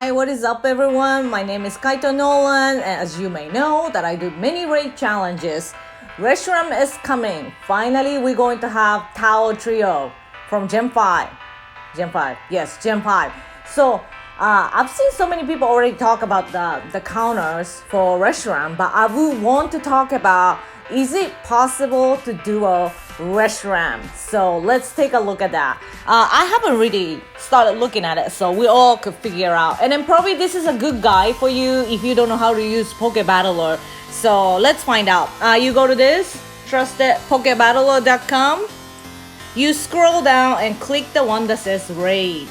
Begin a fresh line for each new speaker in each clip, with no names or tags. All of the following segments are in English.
Hi, what is up everyone? My name is Kaito Nolan, and as you may know that I do many raid challenges. Reshiram is coming. Finally, we're going to have Tao Trio from Gen 5. Gen 5, yes, Gen 5. So, I've seen so many people already talk about the counters for Reshiram, but I would want to talk about, is it possible to duo Reshiram? So let's take a look at that. I haven't really started looking at it, so we all could figure out. And then probably this is a good guide for you if you don't know how to use PokeBattler. So let's find out. You go to this, trustedpokebattler.com. You scroll down and click the one that says raid.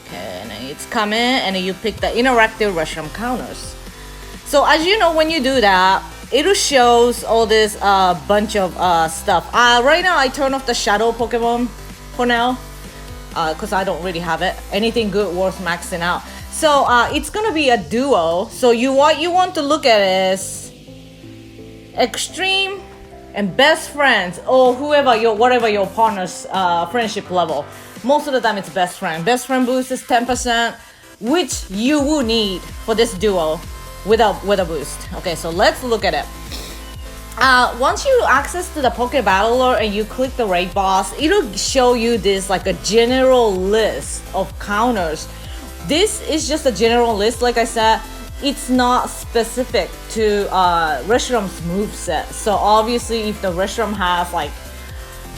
Okay, and it's coming, and then you pick the interactive Reshiram counters. So as you know, when you do that, it shows all this bunch of stuff. Right now, I turn off the shadow Pokemon for now because I don't really have it. Anything good worth maxing out. So it's gonna be a duo. So what you want to look at is extreme and best friends, or whatever your partner's friendship level. Most of the time, it's best friend. Best friend boost is 10%, which you will need for this duo. With a boost. Okay, so let's look at it. Once you access to the PokeBattler and you click the raid boss, it'll show you this like a general list of counters. This is just a general list, like I said. It's not specific to Reshiram's moveset. So obviously, if the Reshiram has like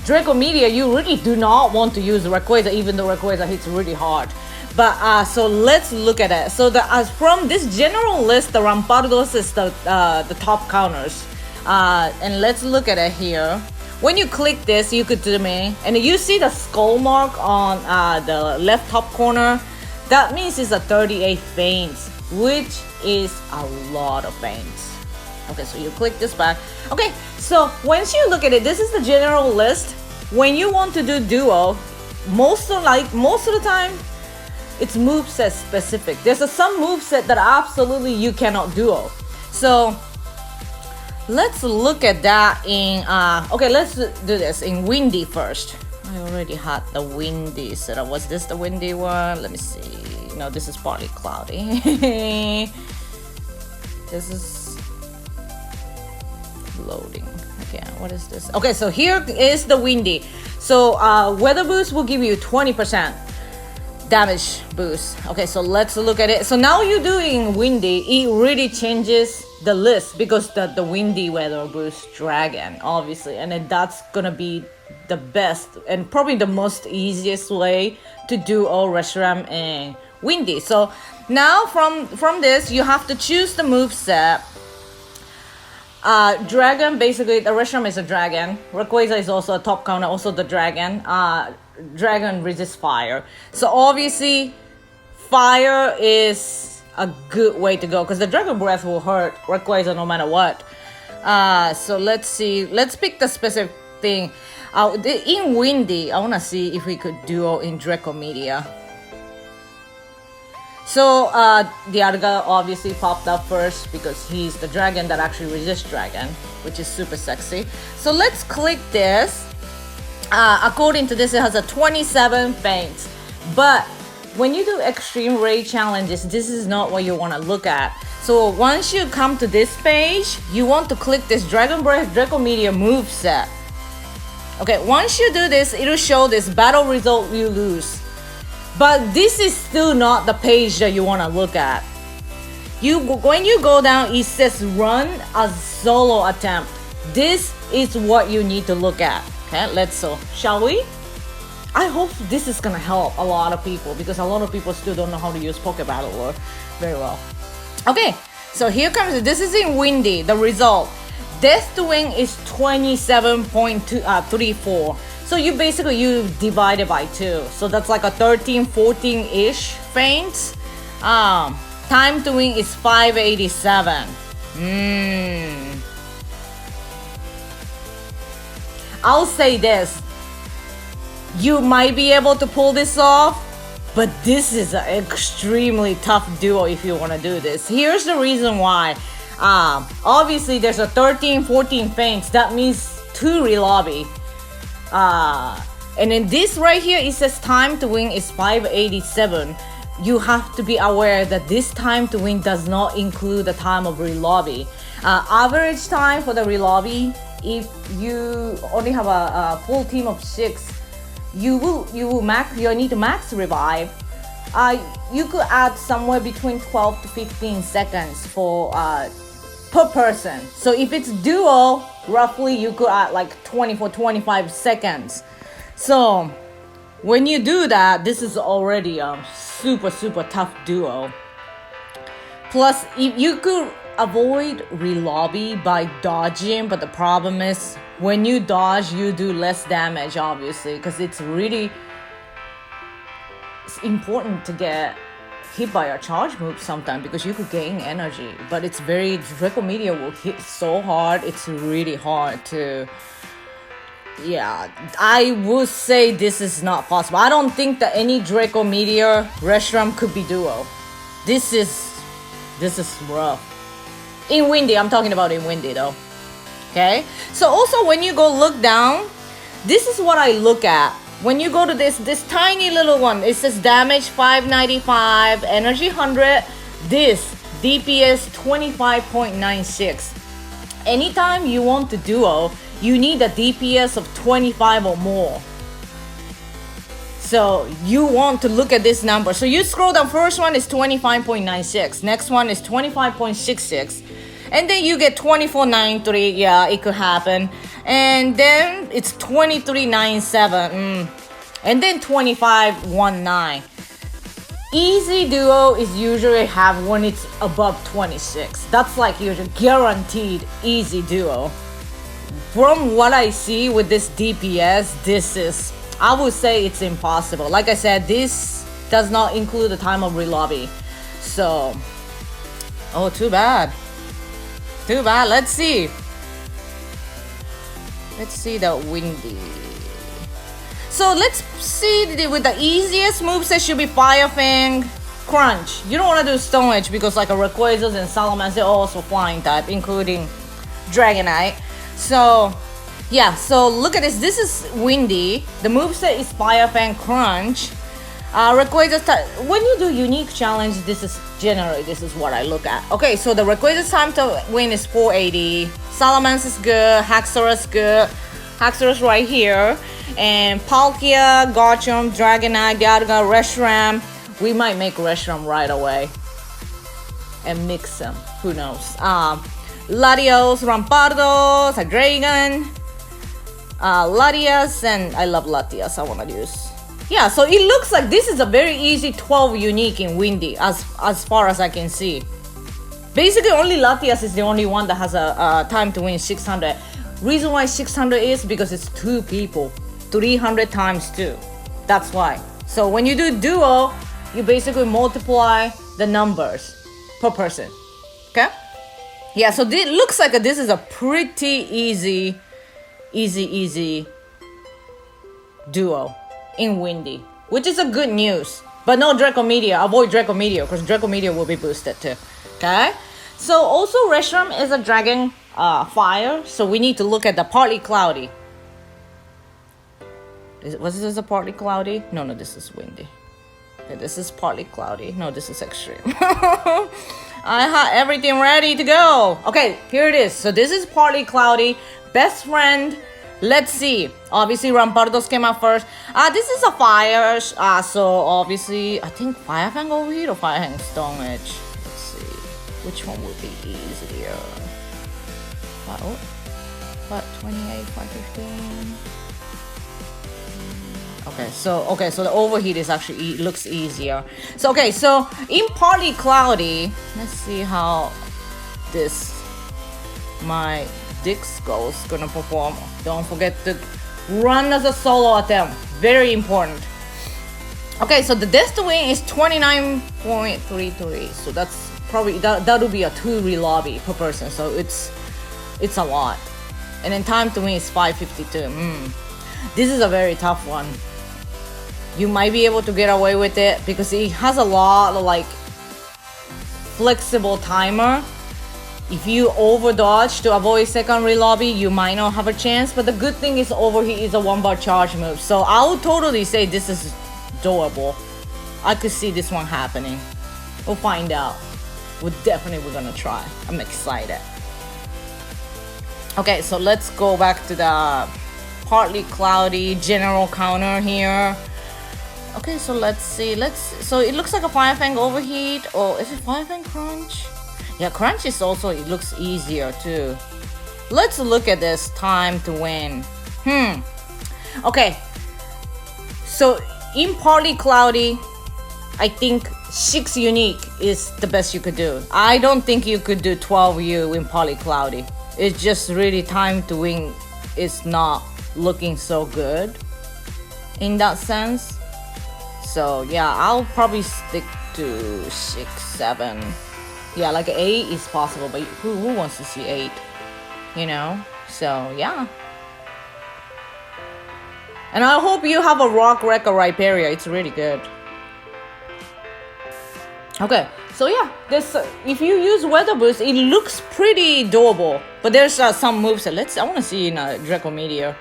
Draco Meteor, you really do not want to use Rayquaza, even though Rayquaza hits really hard. But so let's look at it. So from this general list, the Rampardos is the top counters. And let's look at it here. When you click this, you could zoom in, and you see the skull mark on the left top corner. That means it's a 38 feints, which is a lot of feints. Okay, so you click this back. Okay, so once you look at it, this is the general list. When you want to do duo, most of the time, it's moveset specific. There's some moveset that absolutely you cannot duo. So let's look at that in okay, let's do this in windy first. I already had the windy set up. Was this the windy one? Let me see. No, this is partly cloudy. This is loading again. What is this? Okay, so here is the windy. So weather boost will give you 20% damage boost. Okay, so let's look at it. So now you're doing windy, it really changes the list because the windy weather boost dragon, obviously, and then that's gonna be the best and probably the most easiest way to do all Reshiram and windy. So now from this, you have to choose the move set. Dragon, basically the Reshiram is a dragon. Rayquaza is also a top counter, also the dragon. Dragon resists fire, so obviously fire is a good way to go because the dragon breath will hurt Rayquaza no matter what. So let's see, let's pick the specific thing. In windy, I want to see if we could duo in Draco Meteor. So the Arga obviously popped up first because he's the dragon that actually resists dragon, which is super sexy. So let's click this. According to this, it has a 27 feints. But when you do extreme raid challenges, this is not what you want to look at. So once you come to this page, you want to click this Dragon Breath Draco Meteor move set. Okay, once you do this, it'll show this battle result you lose. But this is still not the page that you want to look at. When you go down, it says run a solo attempt. This is what you need to look at. Okay, shall we? I hope this is gonna help a lot of people because a lot of people still don't know how to use PokeBattler very well. Okay, so here comes, this is in windy, the result. Death to wing is 27.34. So you divide it by 2. So that's like a 13, 14-ish feints. Time to wing is 587. I'll say this, you might be able to pull this off, but this is an extremely tough duo if you want to do this. Here's the reason why. Obviously there's a 13, 14 feints. That means 2 relobby. And then this right here, it says time to win is 587. you have to be aware that this time to win does not include the time of relobby. Average time for the relobby, if you only have a full team of 6, you need to max revive. You could add somewhere between 12 to 15 seconds for per person. So if it's duo, roughly you could add like 24-25 seconds. So when you do that, this is already a super tough duo. Plus, if you could avoid relobby by dodging, but the problem is when you dodge, you do less damage, obviously, because it's important to get hit by a charge move sometimes, because you could gain energy, but it's very Draco Meteor will hit so hard, it's really hard to. Yeah, I would say this is not possible. I don't think that any Draco Meteor Reshiram could be duo. This is rough. In Windy, I'm talking about in Windy though. Okay, so also when you go look down, this is what I look at. When you go to this tiny little one, it says damage 595, energy 100, this DPS 25.96. Anytime you want to duo, you need a DPS of 25 or more. So you want to look at this number. So you scroll down, first one is 25.96, next one is 25.66, and then you get 24.93. Yeah, it could happen. And then it's 23.97, and then 25.19. Easy duo is usually have when it's above 26. That's like usually guaranteed easy duo. From what I see with this DPS, I would say it's impossible. Like I said, this does not include the time of relobby. So, too bad. Let's see the Windy. So let's see with the easiest moveset should be Fire Fang, Crunch. You don't want to do Stone Edge because like a Rayquaza and Salamence, they're also flying type, including Dragonite. So yeah, so look at this. This is Windy. The moveset is Fire Fang, Crunch. Rayquaza's when you do unique challenge, this is what I look at. Okay, so the Rayquaza's time to win is 480. Salamence is good. Haxorus good. Haxorus right here. And Palkia, Garchomp, Dragonite, Dialga, Reshiram. We might make Reshiram right away and mix them. Who knows? Latios, Rampardos, a Dragon, Latias, and I love Latias. I want to use. Yeah, so it looks like this is a very easy 12 unique in Windy as far as I can see. Basically, only Latias is the only one that has a time to win 600. Reason why 600 is because it's 2 people. 300 times 2. That's why. So when you do duo, you basically multiply the numbers per person. Okay? Yeah, so it looks like this is a pretty easy duo in Windy, which is a good news. But no Draco Meteor. Avoid Draco Meteor because Draco Meteor will be boosted too. Okay? So also Reshiram is a dragon fire, so we need to look at the partly cloudy. Was this a partly cloudy? No, this is Windy. Okay, this is partly cloudy. No, this is extreme. I have everything ready to go. Okay, here it is. So this is partly cloudy. Best friend. Let's see. Obviously, Rampardos came out first. This is a fire. So obviously, I think Fire Fang Overheat or Fire Fang Stone Edge. Let's see. Which one would be easier? What? 28, 515. Okay, so the overheat is actually looks easier. So so in partly cloudy, let's see how my Disco is gonna perform. Don't forget to run as a solo attempt. Very important. Okay, so the death to win is 29.33. So that's probably that'll be a 2 relobby per person. So it's a lot. And then time to win is 552. This is a very tough one. You might be able to get away with it because it has a lot of like flexible timer. If you over dodge to avoid second relobby, you might not have a chance. But the good thing is overheat is a 1-bar charge move. So I would totally say this is doable. I could see this one happening. We'll find out. We're gonna try. I'm excited. Okay, so let's go back to the partly cloudy general counter here. Okay, so let's see. So it looks like a Fire Fang overheat, or is it Fire Fang crunch? Yeah, crunch is also, it looks easier too. Let's look at this time to win. Okay, so in partly cloudy, I think 6 unique is the best you could do. I don't think you could do 12U in partly cloudy. It's just really time to win is not looking so good in that sense. So yeah, I'll probably stick to 6, 7. Yeah, like 8 is possible, but who wants to see 8? You know? So yeah. And I hope you have a Rock Wreck or Rhyperior. It's really good. Okay, so yeah, this if you use Weather Boost, it looks pretty doable. But there's some moves that I want to see in Draco Meteor.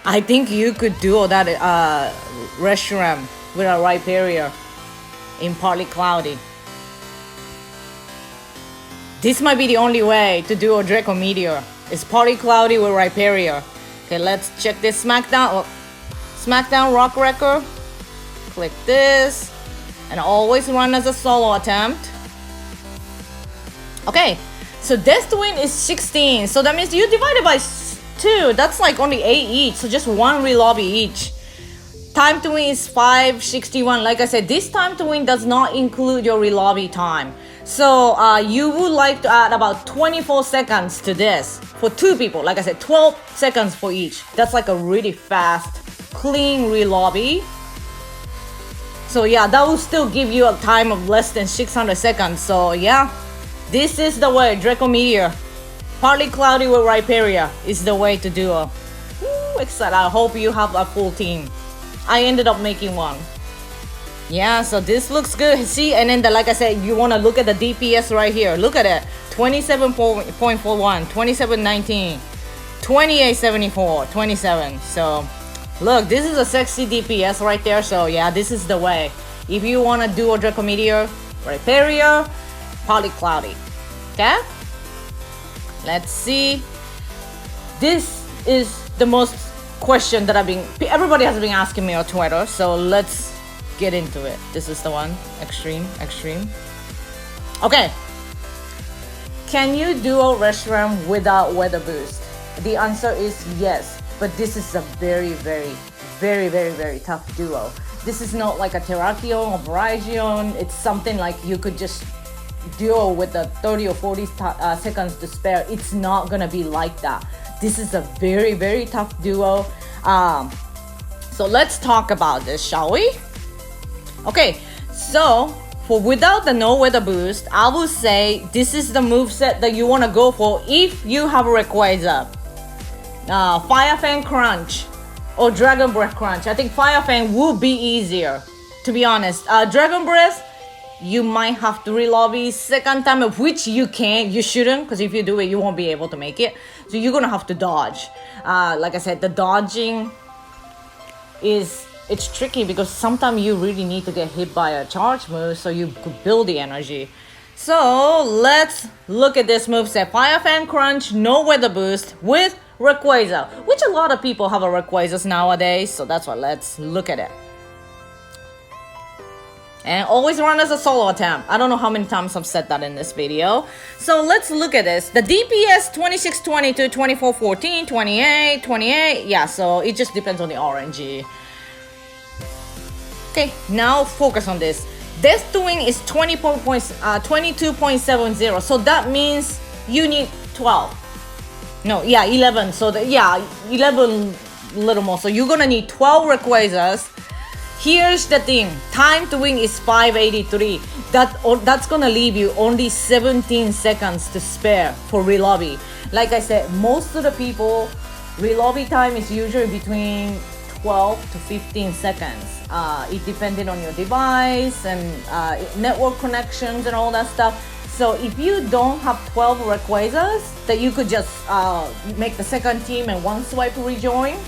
I think you could do that Reshiram with a Rhyperior in partly cloudy. This might be the only way to do a Draco Meteor. It's partly cloudy with Rhyperior. Okay, let's check this Smackdown. Oh, Smackdown Rock Wrecker. Click this. And always run as a solo attempt. Okay, so Death to Win is 16. So that means you divide it by 2. That's like only 8 each. So just 1 relobby each. Time to win is 561. Like I said, this time to win does not include your relobby time. So you would like to add about 24 seconds to this for 2 people. Like I said, 12 seconds for each. That's like a really fast, clean relobby. So yeah, that will still give you a time of less than 600 seconds. So yeah, this is the way. Draco Meteor, partly cloudy with Rhyperior is the way to do it. Woo, excited. I hope you have a full team. I ended up making one. Yeah, so this looks good. See, and then like I said, you want to look at the DPS right here. Look at it. 27.41, 2719, 2874, 27. So look, this is a sexy DPS right there. So yeah, this is the way. If you want to do a Draco Meteor, Rhyperior, partly cloudy. Okay? Let's see. This is the most question that everybody has been asking me on Twitter. So let's get into it. This is the one. Extreme. Okay. Can you duo Reshiram without Weather Boost? The answer is yes. But this is a very tough duo. This is not like a Terrakion or Virizion. It's something like you could just duo with the 30 or 40 seconds to spare. It's not gonna be like that. This is a very tough duo. So let's talk about this, shall we? Okay, so for without the no weather boost, I will say this is the moveset that you want to go for if you have a Rayquaza. Fire Fang Crunch or Dragon Breath Crunch. I think Fire Fang will be easier, to be honest. Dragon Breath, you might have to relobby second time, of which you can. You shouldn't, because if you do it, you won't be able to make it. So you're gonna have to dodge. Like I said, the dodging it's tricky because sometimes you really need to get hit by a charge move so you could build the energy. So let's look at this moveset. Fire Fan Crunch, no weather boost with Rayquaza, which a lot of people have a Rayquazas nowadays. So that's why let's look at it. And always run as a solo attempt. I don't know how many times I've said that in this video. So let's look at this. The DPS 2622, 2414, 28, 28. Yeah, so it just depends on the RNG. Okay, now focus on this. Death Doing is 22.70. So that means you need 12. No, yeah, 11. So 11 little more. So you're gonna need 12 Rayquazas. Here's the thing, time to win is 583. That's gonna leave you only 17 seconds to spare for relobby. Like I said, most of the people, relobby time is usually between 12 to 15 seconds. It depended on your device and network connections and all that stuff. So if you don't have 12 Rayquazas that you could just make the second team and one swipe rejoin,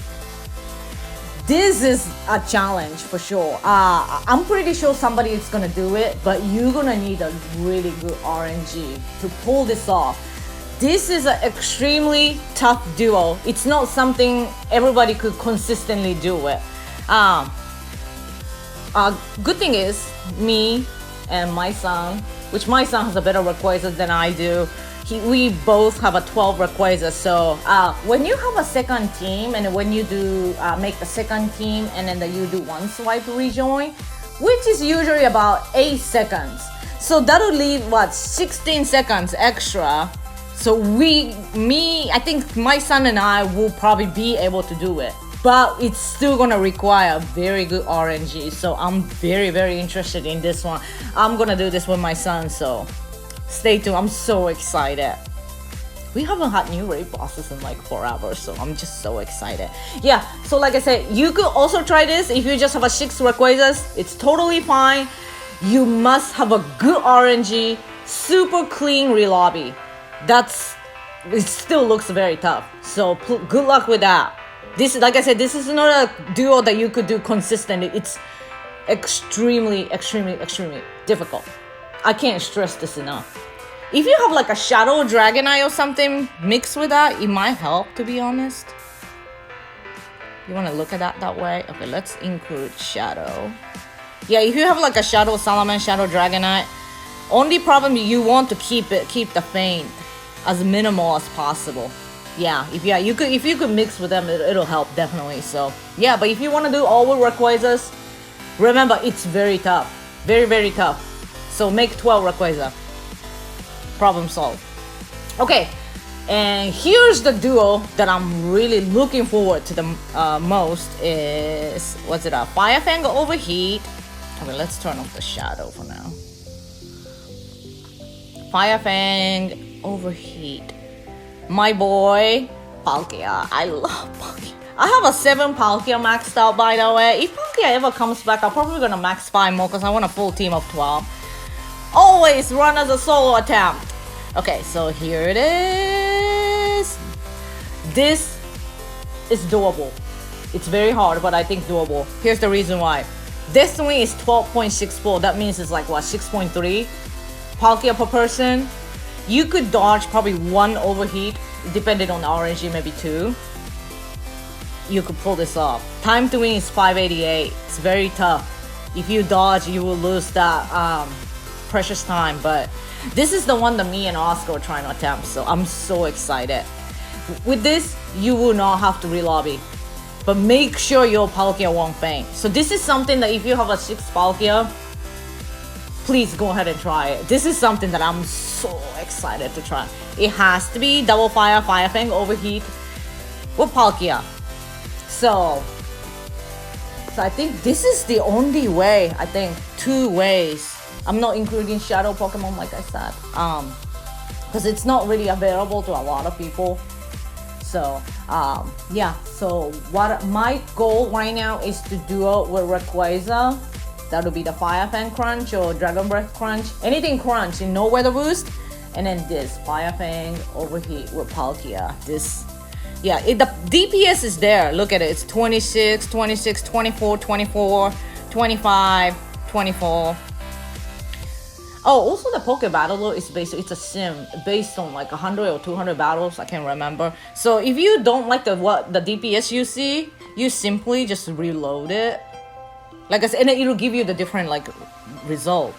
This is a challenge for sure. I'm pretty sure somebody is gonna do it, but you're gonna need a really good RNG to pull this off. This is an extremely tough duo. It's not something everybody could consistently do it. Good thing is, me and my son, which my son has a better Rayquaza than I do, we both have a 12 Rayquaza. So when you have a second team, and when you do make the second team, and then you do one swipe rejoin, which is usually about 8 seconds. So that'll leave 16 seconds extra. So I think my son and I will probably be able to do it. But it's still gonna require very good RNG. So I'm very, very interested in this one. I'm gonna do this with my son, so stay tuned. I'm so excited. We haven't had new raid bosses in like forever, so I'm just so excited. Yeah, so like I said, you could also try this if you just have a 6 Rayquazas. It's totally fine. You must have a good RNG, super clean relobby. It still looks very tough. So good luck with that. This, like I said, this is not a duo that you could do consistently. It's extremely, extremely, extremely difficult. I can't stress this enough. If you have like a Shadow Dragonite or something mixed with that, it might help, to be honest. You want to look at that way? Okay, let's include Shadow. Yeah, if you have like a Shadow Salamander, Shadow Dragonite, only problem you want to keep the feint as minimal as possible. Yeah, if you could mix with them, it'll help definitely. So yeah, but if you want to do all with Rayquazas, remember it's very tough, very, very tough. So make 12 Rayquaza. Problem solved. Okay, and here's the duo that I'm really looking forward to the most is, what's it up? Fire Fang Overheat. Okay, let's turn off the shadow for now. Fire Fang Overheat. My boy, Palkia. I love Palkia. I have a 7 Palkia maxed out, by the way. If Palkia ever comes back, I'm probably gonna max 5 more because I want a full team of 12. Always run as a solo attempt. Okay, so here it is. This is doable. It's very hard, but I think doable. Here's the reason why. Destiny is 12.64. That means it's like, what, 6.3 Palkia per person. You could dodge probably 1 overheat, depending on the RNG, maybe 2. You could pull this off. Time to win is 588. It's very tough. If you dodge, you will lose that precious time. But this is the one that me and Oscar are trying to attempt, so I'm so excited. With this, you will not have to relobby. But make sure your Palkia won't faint. So this is something that if you have a 6 Palkia, please go ahead and try it. This is something that I'm so excited to try. It has to be double Fire Fang Overheat with Palkia. So I think this is the only way. I think 2 ways. I'm not including Shadow Pokemon, like I said, because it's not really available to a lot of people. So yeah. So what my goal right now is to duo with Rayquaza. That'll be the Fire Fang Crunch or Dragon Breath Crunch. Anything crunch in no weather boost. And then this Fire Fang Overheat with Palkia. This, yeah, the DPS is there. Look at it. It's 26, 26, 24, 24, 25, 24. Oh, also the Poke Battle is it's a sim based on like 100 or 200 battles. I can't remember. So if you don't like the DPS you see, you simply just reload it. Like I said, and it'll give you the different like result.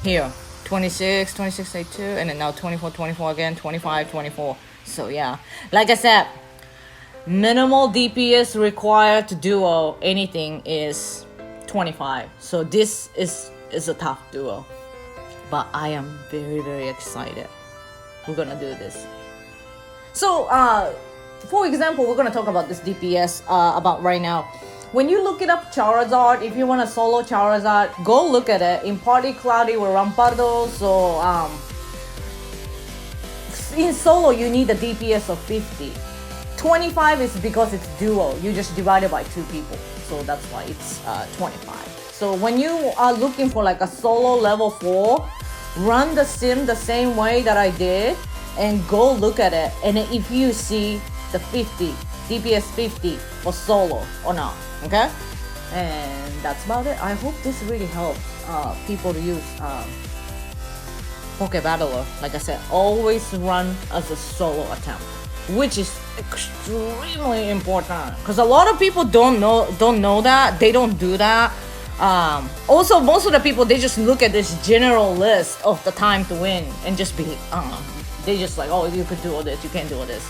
Here, 26, 26, 82, and then now 24, 24 again, 25, 24. So yeah, like I said, minimal DPS required to duo anything is 25. So this is a tough duo. But I am very, very excited. We're gonna do this. So, for example, we're gonna talk about this DPS about right now. When you look it up Charizard, if you want to solo Charizard, go look at it. In Party Cloudy with Rampardo, so in solo you need a DPS of 50. 25 is because it's duo. You just divide it by 2 people. So that's why it's 25. So when you are looking for like a solo level 4, run the sim the same way that I did and go look at it. And if you see the 50, DPS 50 for solo or not, okay? And that's about it. I hope this really helps people to use Poke Battler. Like I said, always run as a solo attempt, which is extremely important because a lot of people don't know that. They don't do that. Also, most of the people, they just look at this general list of the time to win and just be they just like, oh, you could do all this, you can't do all this.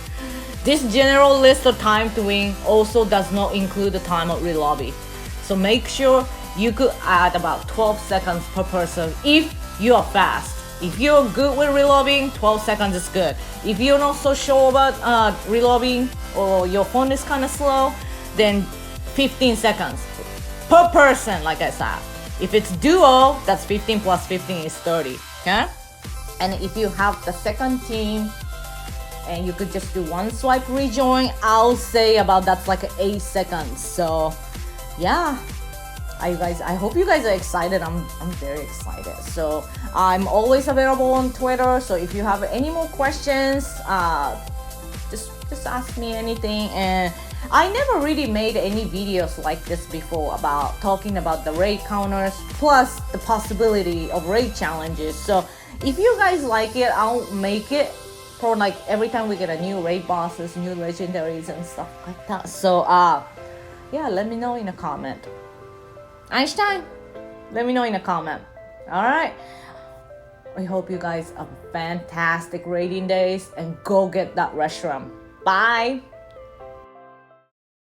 This general list of time to win also does not include the time of relobby. So make sure you could add about 12 seconds per person if you are fast. If you're good with relobbying, 12 seconds is good. If you're not so sure about relobbying or your phone is kind of slow, then 15 seconds per person, like I said. If it's duo, that's 15 plus 15 is 30, okay? And if you have the second team and you could just do one swipe rejoin, I'll say about that's like 8 seconds. So yeah, I hope you guys are excited. I'm very excited. So I'm always available on Twitter. So if you have any more questions, just ask me anything. And I never really made any videos like this before about talking about the raid counters plus the possibility of raid challenges. So if you guys like it, I'll make it for like every time we get a new raid bosses, new legendaries and stuff like that. So yeah, let me know in a comment. Einstein, let me know in a comment. All right. I hope you guys have fantastic raiding days and go get that Reshiram. Bye.